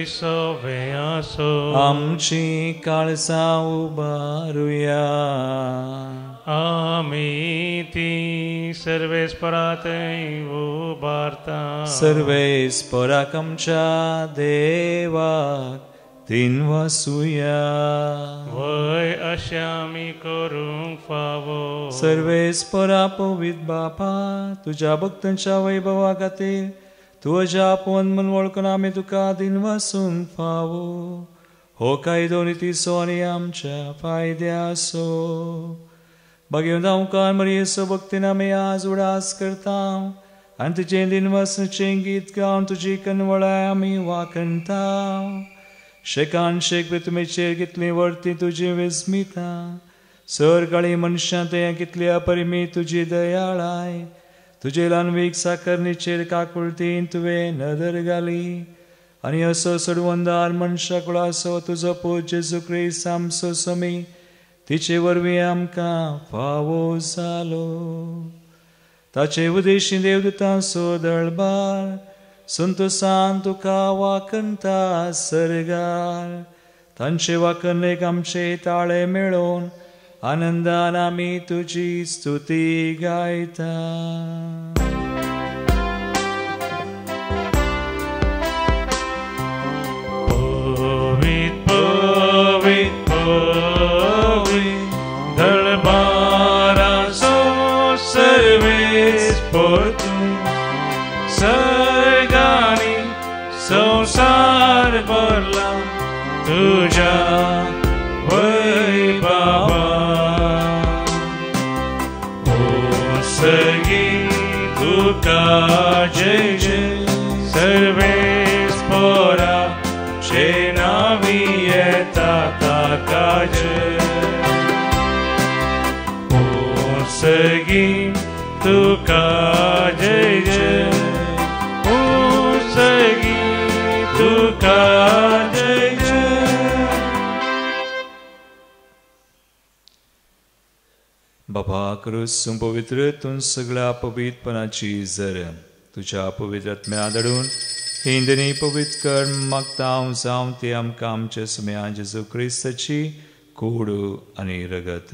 सोवे आसो. आमची काळजां उबारुया. आमी ती सर्वेस्परात उबारता. सर्वेस्पराक आमच्या देवाक तीन वासुया. वय अशें आमी करूंक फावो. सर्वेस्परा पवित्र बापा, तुज्या भक्तांच्या वैभवा खातीर तुज्या आपोवन म्हूण वळखून आमी तुका दिन वासूंक फावो. हो कायदो नितीसो आनी आमच्या फायद्यासो. भगवंत ओंकार मरियेचो भक्तीन आमी आज उडास करता, आनी तुजें दिन वासणेचें गीत गावन तुजी कनवळाय आमी वाखणटा. शेकान शेक पृथ्वीचेर कितली वर्ती तुजी विस्मिता. सर काळी मनशां ते कितली अपरिमी तुजी दयाळाय. तुजे ल्हानवीक साकरणीचेर काकुळतीन तुवें नदर घाली. आनी असो सडवंदार मनशा कुळासो तुजो पूत जेजू क्रिस्त आमचो समी तिचे वरवीं आमकां फावो जालो. ताचे उदेशी देवदूतांचो दळबार संतोषान तुका वाखणटा सरगार. तांचे वाखणेक आमचे ताळे मेळोवन आनंदान आमी तुजी स्तुती गायता. सर्गानी संसार भरला तुझ्या वैभवा. ओ सर्गी तुका जय जय. सर्वेस्परा चे नावी येता ताका जय. ओ सर्गी तुका जय जय. तुका जय जय. बाबा क्रूस पवित्र तूं सगळ्या पवित्रपणाची जर तुझ्या पवित्र आत्म्या दडून हिंदनी पवित्र कर मागता हांव जावं ती आमकां आमच्या सुम्या जेजू क्रिस्ताची कूड आनी रगत.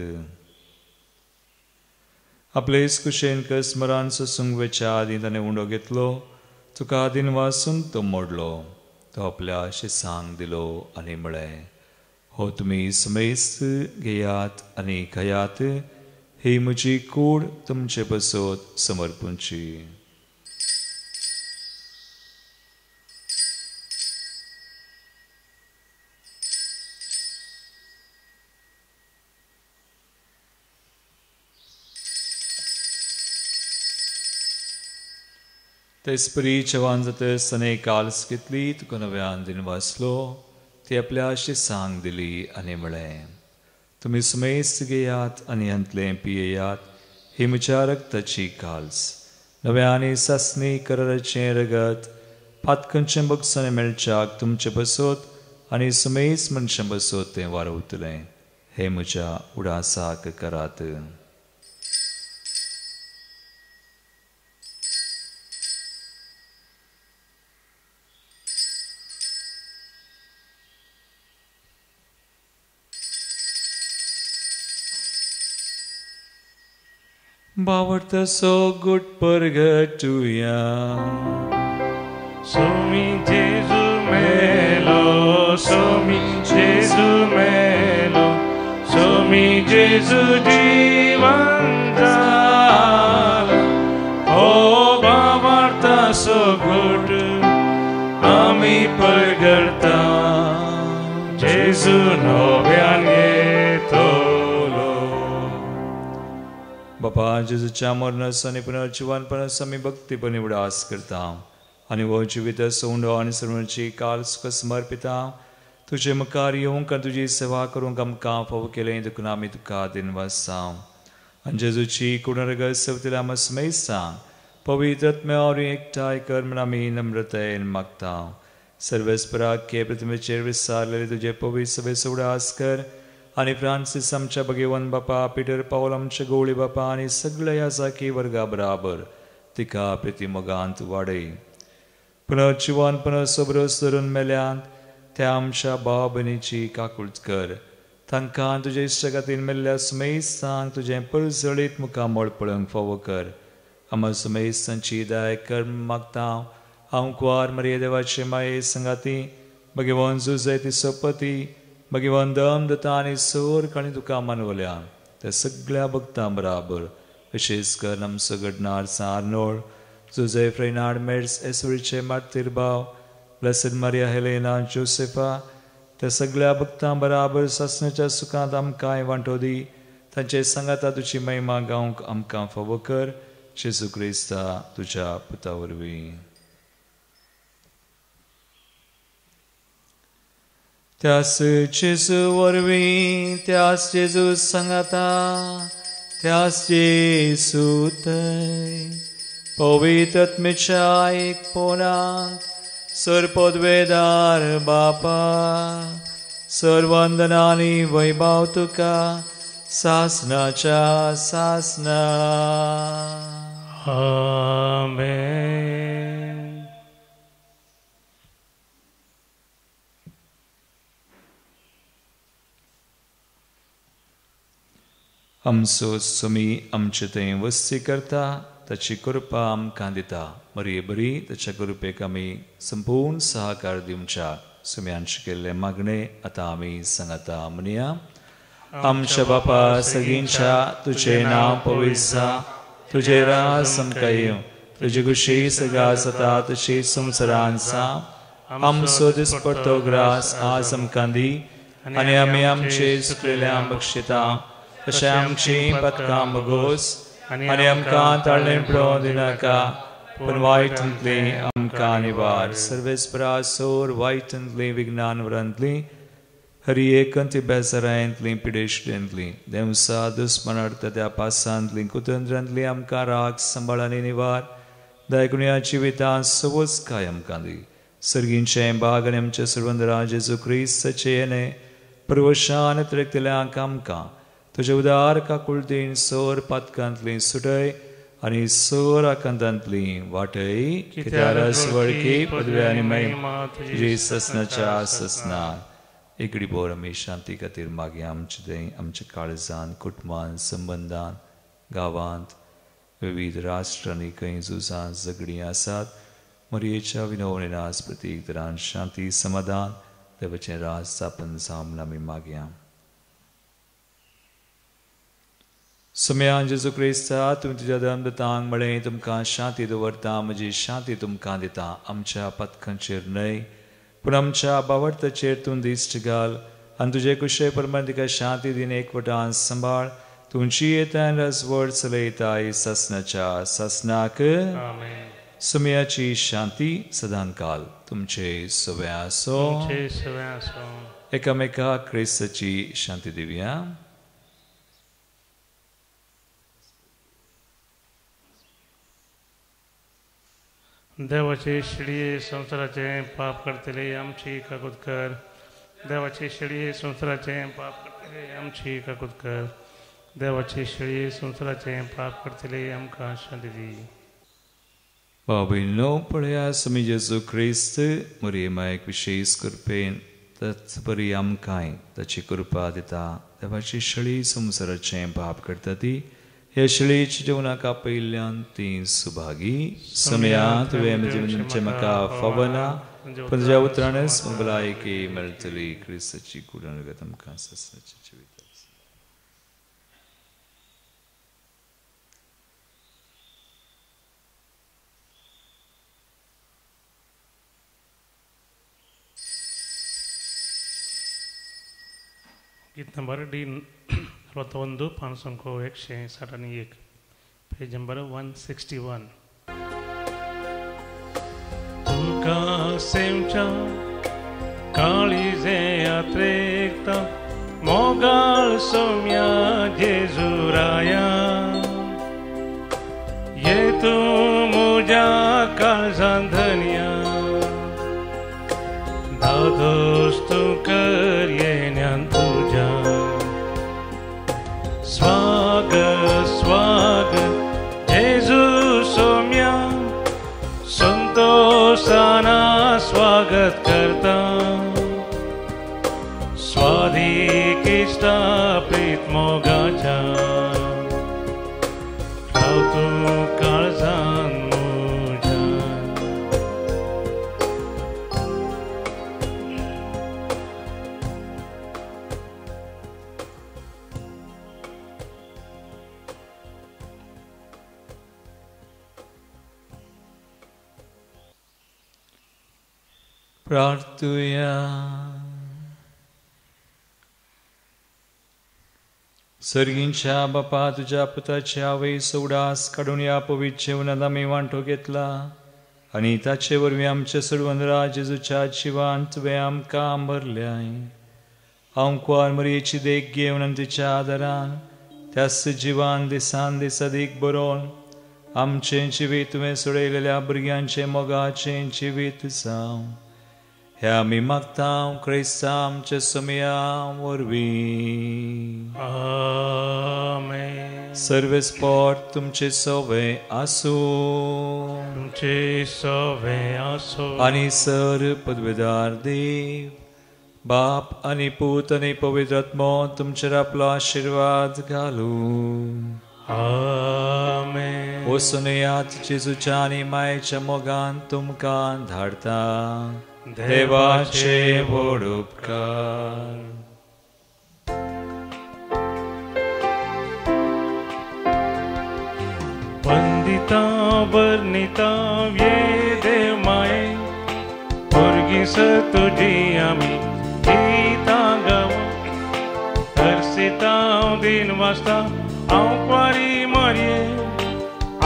आपले कुशेन कसमरान सुंगवेच्या आदी ताणें उंडो घेतलो. तुका आदीन वासून तो मोडलो. तो आपल्या शिसांक दिलो आनी म्हळें, हो तुमी समेस्त घेयात आनी खायात. ही म्हजी कूड तुमचे बसत समर्पूंची. ते स्पिरीचवान जाता सने काल्स कितली तुका नव्यान दिन वाचलो ती आपल्याशी सांग दिली आनी म्हळें तुमी सुमेस्त घेयात आनी अंतलें पियेयात ही म्हज्या रक्ताची काल्स नव्यानी सासणी कराराचें रगत पातकांचें बगसाने मेळच्याक तुमचे बसोत आनी सुमेस्त मनशां बसोत तें वारवतलें हे म्हज्या उडासाक करात. Bawarta so good purgatoria. Somi Jesu melo, somi Jesu melo, somi Jesu divantala. Oh, Bawarta so good, ami purgata. Jesu novianye tolo. बापा जेजूच्या मरणास आनी पुनर्जीवानपणास आमी भक्तीपणी उडास करता आनी हो जिवीत सोंडो आनी सर्वांची काल सुख समर्पिता तुजे मुखार येवंक आनी तुजी सेवा करूंक आमकां फावो केलें देखून आमी तुका दिनवासा आनी जेजूची कुणरगत सेवतले आमी स्मेसा पवित्र आत्म्यावर एकठांय कर म्हण आमी नम्रतायेन मागता सर्वेस्पराक के प्रतिमेचेर विसारलेले तुजे पवित्र सभेचो उडास कर आनी फ्रांसीस आमच्या भगवान बापा पिटर पावल आमच्या गवळी बापा आनी सगळ्या याजाकी वर्गा बराबर तिका प्रतिमोगांत वाडय पुनर्जीवानपण सोबरोस धरून मेल्यांत त्या आमच्या भाव भयणीची काकूळट कर तांकां तुजे इश्टगातीन मेल्ल्या सुमेस्तांक तुजें परजळीत मुखामोळ पळोवंक फावो कर आमच्या सुमेस्तांची दाय कर मागता हांव कुंवार मरिये देवाचे माये संगाती भगवान जुजय तिचो पती भगवान दम दत्ता आनी सोर काणी तुका मानवल्या त्या सगळ्या भक्तां बराबर विशेष कर आमचो घडणार सारनोळ जुजय फ्रेनार्ड मेड्स एसोरीचे मार्तीर भाव ब्लेसेड मारिया हेलेना जोसेफा त्या सगळ्या भक्तां बराबर सासणेच्या सुखांत आमकांय वांटो दी तांचे सांगाता तुजी महिमा गावंक आमकां फावो कर जेजू क्रिस्ता तुज्या पुता वरवीं. त्यास जेजू वरवीं त्यास जेजू सांगाता त्यास जेजू थंय पवित्र आत्मेच्या एक पोनांत सरपदवेदार बापा सर्वंदनानी वैभव तुका सासनाच्या सासना. आमेन. आमचो सुमी आमचे थंय वस्ती करता ताची कृपा आमकां दिता मरिये बरी ताच्या कृपेक आमी संपूर्ण सहकार दिवच्या सुम्यांचे केल्ले मागणे आतां आमी सांगता म्हणया आमच्या बापा सगळींच्या तुझे नांव पवित्र तुझे राज आमकां येवं तुजी खुशी सगळ्या जाता तशी संवसारांत जावं आमचो दिसपडटो ग्रास आज आमकां दी आनी आमी आमचे चुकलेल्यांक बक्षिता तशें आमची पथकां बगोस आनी आमकां ताळणेन पडोवंक दिनाका पूण वायटांतली आमकां निवार सर्वेस्परा सोर वायटांतली विज्ञानवरांतली हरी एकंती बेजारांतली पिडेशेंतली देवसा दुस्मनार्थ त्या पासांतली कुतंत्रांतली आमकां राग सांबाळानी निवार दायकुण्या जिवितांत सवच काय आमकां दी सर्गींचे बाग आनी आमचे सर्वंदरा जेजू क्रिस्ताचे येणे प्रवशान तरेकतल्यांक आमकां तुझे उदार काकुळदीन सोर पातकांतली सुटय आनी सोर आकांतांतली वाटय कित्याक रस वळखी पदव्या आनी महिमा तुजी ससनाच्या ससना एकडी बोर आमी शांती खातीर मागया आमचे थंय आमच्या काळजांत कुटुंबांत संबंदांत गांवांत विविध राष्ट्रांनी खंय झुजां झगडीं आसात मरयेच्या विनवणेनास प्रतीक तरान शांती समाधान देवाचें राज स्थापन जावं म्हूण आमी मागया. सुम्या जेजू क्रिस्ता तुमी तुज्या दमदतांक म्हळें तुमकां शांती दवरता म्हजी शांती तुमकां दिता आमच्या पथकांचेर न्हय पूण आमच्या बावडताचेर तूं दिश्ट घाल आनी तुजे कुशे परमान तिका शांती दिन एकवटान सांबाळ तुमची येतान रसवड चलयताय ससनाच्या ससनाक सुमयाची शांती सदांकाल तुमचे सवे आसो. तुमचे सवे आसो. एकामेका क्रिस्ताची शांती दिवया. देवाचे शिडये संसाराचे पाप करतले आमची काकूत कर. देवाचे शिडये संसाराचे पाप करतले आमची काकूत कर. देवाचे शिडये संसाराचे पाप करतले आमकां शांती दी. Babilno पळया समी जेजू ख्रिस्त मरियमायक विशेष कृपेन तत्परी आमकांय ताची कृपा दिता. देवाची शळी संसाराचे पाप करता ती ह्या शळीच्या जेवणाका पयल्यान ती सुभागी. समया तुवें म्हणजे म्हाका फवना पण तुज्या उतराणेच भलायकी मेळटली. क्रिस्ताची कुडणगत आमकां ससाची जिवीत. गीत नंबर डी 61 पान संख्या 161 पेज नंबर 161. तुका सेमच्या काळीजे यात्रेकता मोगाळ सोम्या जेजुराया. ये तू मुझ्या काळजान धन्या दादोस तू कर येण्यान तुझ्या. स्वागत स्वागत जेजू सोम्या संतोषाना स्वागत करता. स्वाधिक इष्टा प्रीत मोगाच्या राव तू काळजान मुझ्या. प्रार्थुया. सर्गींच्या बापा तुझ्या पुताचे आवय सौडास काढून या पवित्र जेवणात आम्ही वांटो घेतला आणि ताचे वरवीं आमचे सोडवंदरा जेजूच्या जिवान तुवें आमकां भरल्याय. हांव कुंवार मरयेची देख घेवन आनी तिच्या आदारान त्याच जिवान दिसान दिस अदीक बरोवन आमचें जिवीत तुवें सोडयलेल्या भुरग्यांचे मोगाचें जिवीत जावं. हे आमी मागता क्रिस्ता आमचे समया वरवीं. आमेन. सर्वेस्पोर तुमचे सवे आसूं. तुमचे सवे आसूं. आनी सर पदवेदार देव बाप आनी पूत आनी पवित्र आत्मो तुमचेर आपलो आशीर्वाद घालूं. आमेन. वसुनेयात जेजूच्या आनी मायेच्या मोगान तुमकां धाडटा. देवाचे व्हड उपकार. वंदिता वर्णिता ये देव माये भुरगींस तुजी आमी गितां गावा. हरसिता दिन वाजता हांव कुंवारी मरये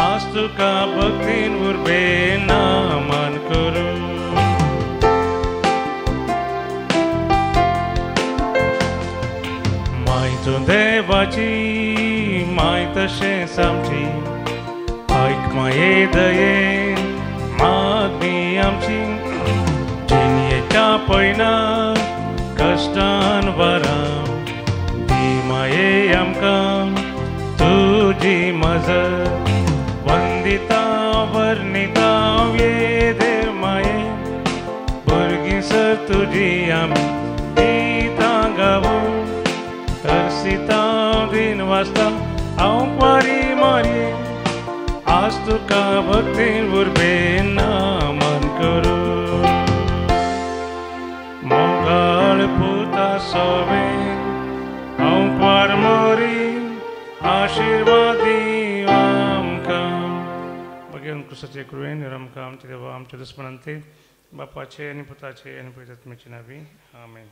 आज तुका भक्तीन उर्बे नामान करूं. देवाची माय तशेंच आमची आयक माये दये मागणी आमची. जिणयेच्या पयना कश्टान वरां ती माये आमकां तुजी मजत. वंदिता वर्णिता ये देव माये भुरगींस तुजी आमी गितां गावूं. हरसिता दिन वाजता हांव कुंवारी मरये आज तुका भक्तीन उर्बे नामान करूं. मोगाळ पुता सोवे हांव कुंवार मरी आशीर्वाद दी आमकां. भगवान कृष्णाचे कृपेन आमकां आमचे देवा आमच्या दुस्मनांते बापाचे आनी पुताचे आनी पवित्र आत्म्याचे नांवी आमेन.